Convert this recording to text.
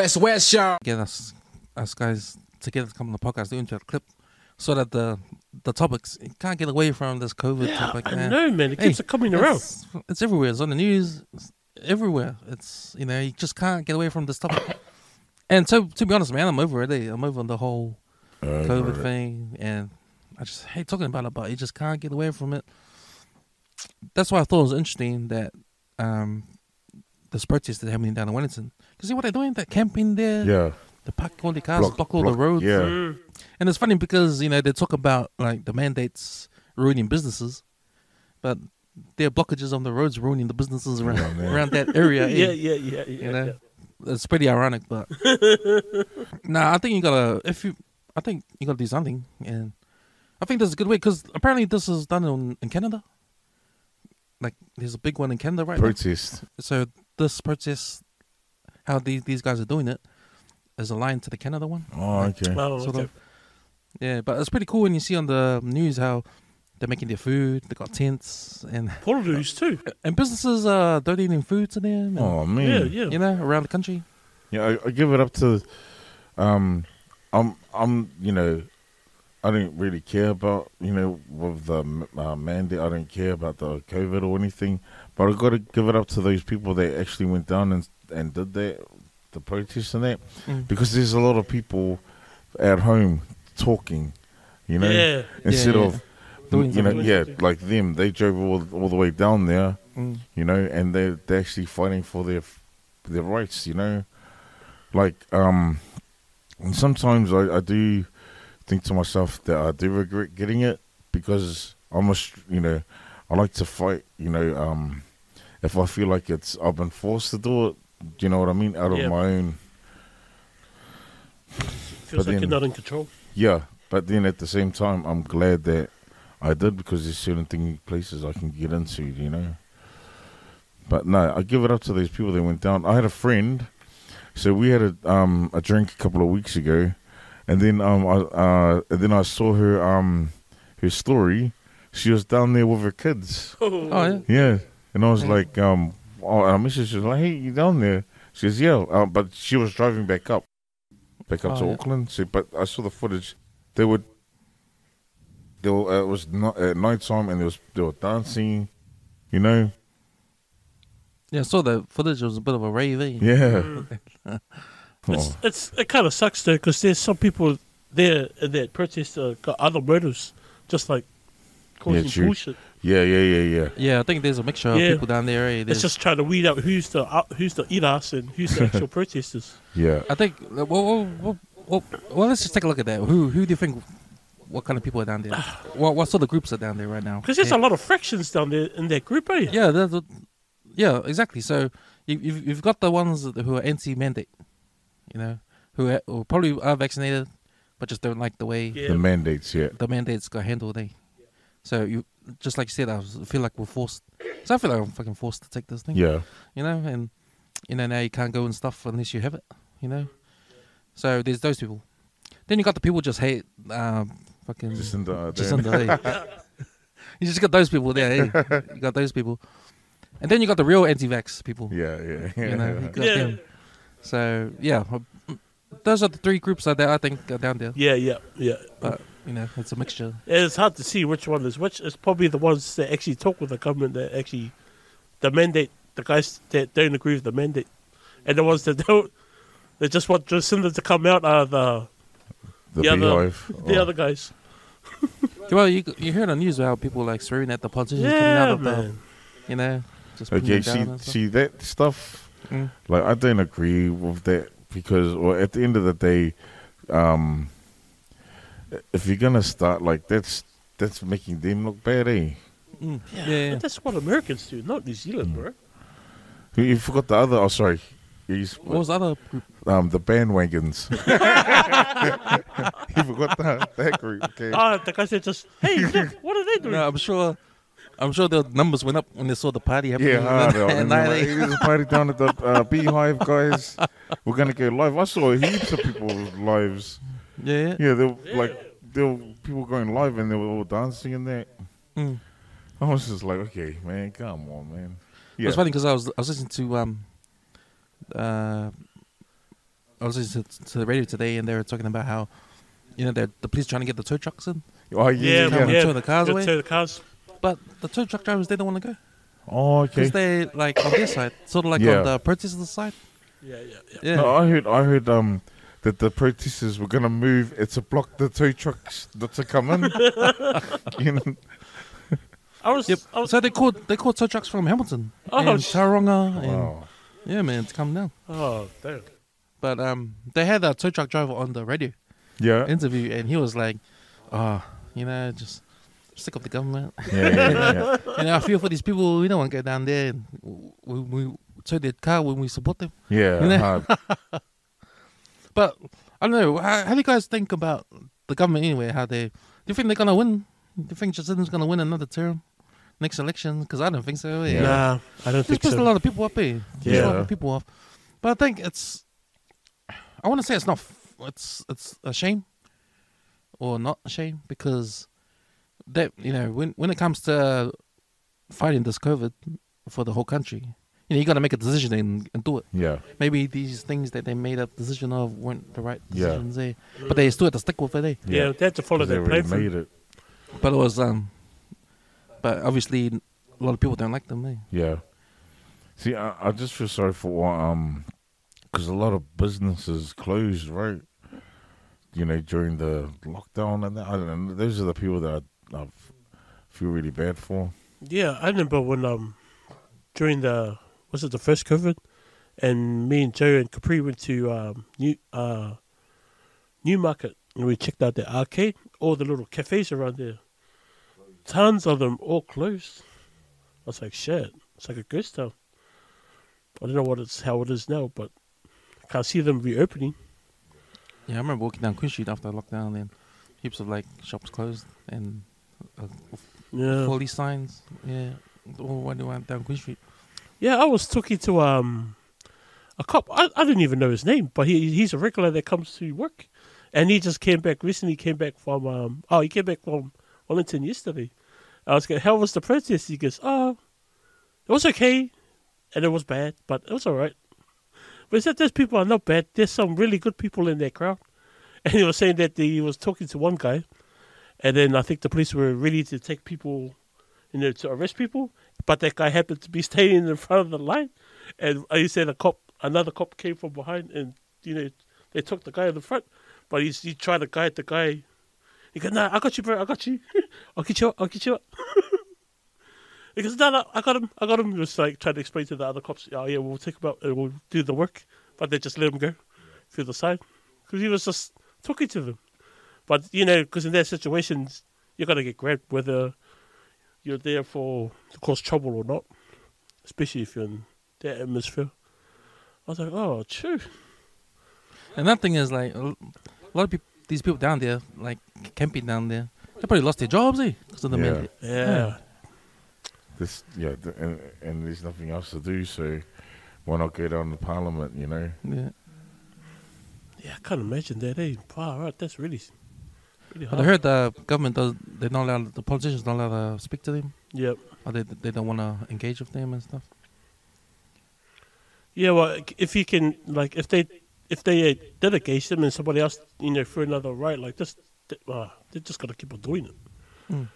WesWes show. Get us guys together to come on the podcast, do into a clip, so that the topics, you can't get away from this COVID topic. I know, man. It keeps coming around. It's everywhere. It's on the news. It's everywhere. It's, you know, you just can't get away from this topic. And to be honest, man, I'm over it. I'm over the whole COVID thing, and I just hate talking about it. But you just can't get away from it. That's why I thought it was interesting that this protest that's happening down in Wellington. Because see what they're doing? They're camping there. Yeah. They park all the cars, block all the roads. Yeah. And it's funny because, you know, they talk about like the mandates ruining businesses, but there are blockages on the roads ruining the businesses around that area. Yeah. You know, it's pretty ironic, but I think you gotta do something, and I think this is a good way because apparently this is done in Canada. Like, there's a big one in Canada right Protest. now. So this protest, how these guys are doing it, is aligned to the Canada one. Oh, okay. Sort of. Yeah, but it's pretty cool when you see on the news how they're making their food. They got tents and Portaloos too. And businesses are donating food to them. And, Oh man. Yeah. you know, around the country. Yeah, I give it up to. I'm you know, I don't really care about, you know, with the mandate. I don't care about the COVID or anything. But I got to give it up to those people that actually went down and did that, the protests and that, because there's a lot of people at home talking, you know, instead of doing you know, something. like them. They drove all the way down there, you know, and they're actually fighting for their rights, you know, like and sometimes I do think to myself that I do regret getting it because you know, I like to fight, you know, if I feel like I've been forced to do it, do you know what I mean, out of my own. Feels like you're not in control. Yeah, but then at the same time, I'm glad that I did because there's certain places I can get into, you know. But no, I give it up to those people that went down. I had a friend, so we had a drink a couple of weeks ago, and then I saw her story. She was down there with her kids. Oh yeah. Yeah, and I was like, I messaged her like, "Hey, you down there?" She says, "Yeah," but she was driving back up to Auckland. So, but I saw the footage. They were it was not at night time, and they were dancing, you know. Yeah, I saw the footage. It was a bit of a rave. Yeah. It kind of sucks though because there's some people there in that protest got other motives, just like causing bullshit. Yeah. Yeah, I think there's a mixture of people down there. It's just trying to weed out who's the eat-ass and who's the actual protesters. Yeah. I think. Well, let's just take a look at that. Who do you think? What kind of people are down there? What sort of groups are down there right now? Because there's a lot of fractions down there in that group, eh? Yeah, exactly. So you've got the ones who are anti-mandate, you know, who probably are vaccinated, but just don't like the way the mandates. Yeah, the mandates got handled. So you just like you said, I feel like we're forced. So I feel like I'm fucking forced to take this thing. Yeah, you know, and you know now you can't go and stuff unless you have it. You know, so there's those people. Then you got the people just hate fucking Jacinda. You just got those people there. Hey? You got those people. And then you got the real anti-vax people. Yeah. You know, you got them. So yeah, those are the three groups that I think are down there. Yeah. But you know, it's a mixture. It's hard to see which one is which. It's probably the ones that actually talk with the government that actually the mandate. The guys that don't agree with the mandate, and the ones that don't. They just want Jacinda to come out are the BeeHive. The other guys. Well, you heard on the news how people like swearing at the politicians coming out of the, you know, just okay. See that stuff. Like I don't agree with that because, well, at the end of the day, if you're gonna start like that's making them look bad, eh? Yeah. But that's what Americans do, not New Zealand, bro. You forgot the other. Oh, sorry. What was the other group? The bandwagons. You forgot that group. Okay. The guys that just, hey, look, what are they doing? No, I'm sure the numbers went up when they saw the party happening. Yeah, there's a party down at the BeeHive, guys. We're gonna go live. I saw heaps of people's lives. Yeah. Yeah, there were people going live and they were all dancing and that. I was just like, okay, man, come on, man. Yeah. It's funny because I was listening to I was listening to the radio today, and they were talking about how, the police trying to get the tow trucks in, Oh Yeah, Come yeah. and tow the cars away. Tow the cars. but the tow truck drivers, they don't want to go Oh, okay. because they like on their side, sort of like Yeah. on the protesters' side. Yeah. Yeah, No, I heard that the protesters were gonna move it to block the tow trucks not to come in. You know? I was. Yep. I was So they called tow trucks from Hamilton Oh, and sh- Tauranga, and Wow. yeah, man, to come down. oh damn. But they had a tow truck driver on the radio Yeah. interview, and he was like, just sick of the government. Yeah. I feel for these people. We don't want to go down there and we tow their car when we support them. Yeah. You know? hard. But I don't know. How do you guys think about the government anyway? Do you think they're gonna win? Do you think Jacinda's gonna win another term next election? Because I don't think so. Yeah. Nah, I don't He's think pissed a so. lot of people up here. He's Yeah. a lot of people off. But I think I want to say it's not. It's a shame, or not a shame, because that when it comes to fighting this COVID for the whole country, you got to make a decision and do it. Yeah. Maybe these things that they made a decision of weren't the right Yeah. decisions there, but they still had to stick with it. Yeah, they had to follow 'Cause they their already plan. made it. But it was but obviously a lot of people don't like them. Yeah. See, I just feel sorry for because a lot of businesses closed, right? During the lockdown and that. I don't know. Those are the people that I feel really bad for. Yeah, I remember when during the first COVID, and me and Joe and Capri went to Newmarket and we checked out the arcade, all the little cafes around there. Tons of them all closed. I was like, shit, it's like a ghost town. I don't know how it is now, but I can't see them reopening. Yeah, I remember walking down Queen Street after lockdown, and heaps of shops closed and Yeah. all these signs. Yeah, all when you went down Queen Street. Yeah, I was talking to a cop. I didn't even know his name, but he's a regular that comes to work, and he just recently came back from he came back from Wellington yesterday. I was like, how was the protest? He goes, it was okay, and it was bad, but it was all right. But he said those people are not bad. There's some really good people in their crowd, and he was saying that he was talking to one guy, and then I think the police were ready to take people, to arrest people. But that guy happened to be standing in front of the line, and he said another cop came from behind, and they took the guy in the front, but he tried to guide the guy. He goes, "Nah, I got you, bro. I got you. I'll get you up. He goes, "No, I got him. He was like trying to explain to the other cops, "Oh yeah, we'll take him out and we'll do the work," but they just let him go through the side because he was just talking to them. But because in their situations, you're gonna get grabbed whether you're there to cause trouble or not, especially if you're in that atmosphere. I was like, oh, true. And that thing is a lot of people, these people down there, camping down there, they probably lost their jobs, because of the Yeah. mandate. Yeah. And there's nothing else to do, so why not go down to Parliament? Yeah. Yeah, I can't imagine that. Wow, right, that's really But hard. I heard the government they're not allowed, the politicians not allowed to speak to them, Yep. or they don't want to engage with them and stuff. Yeah, well, if you can, if they did engage them and somebody else, threw another right like this, they're just gonna keep on doing it.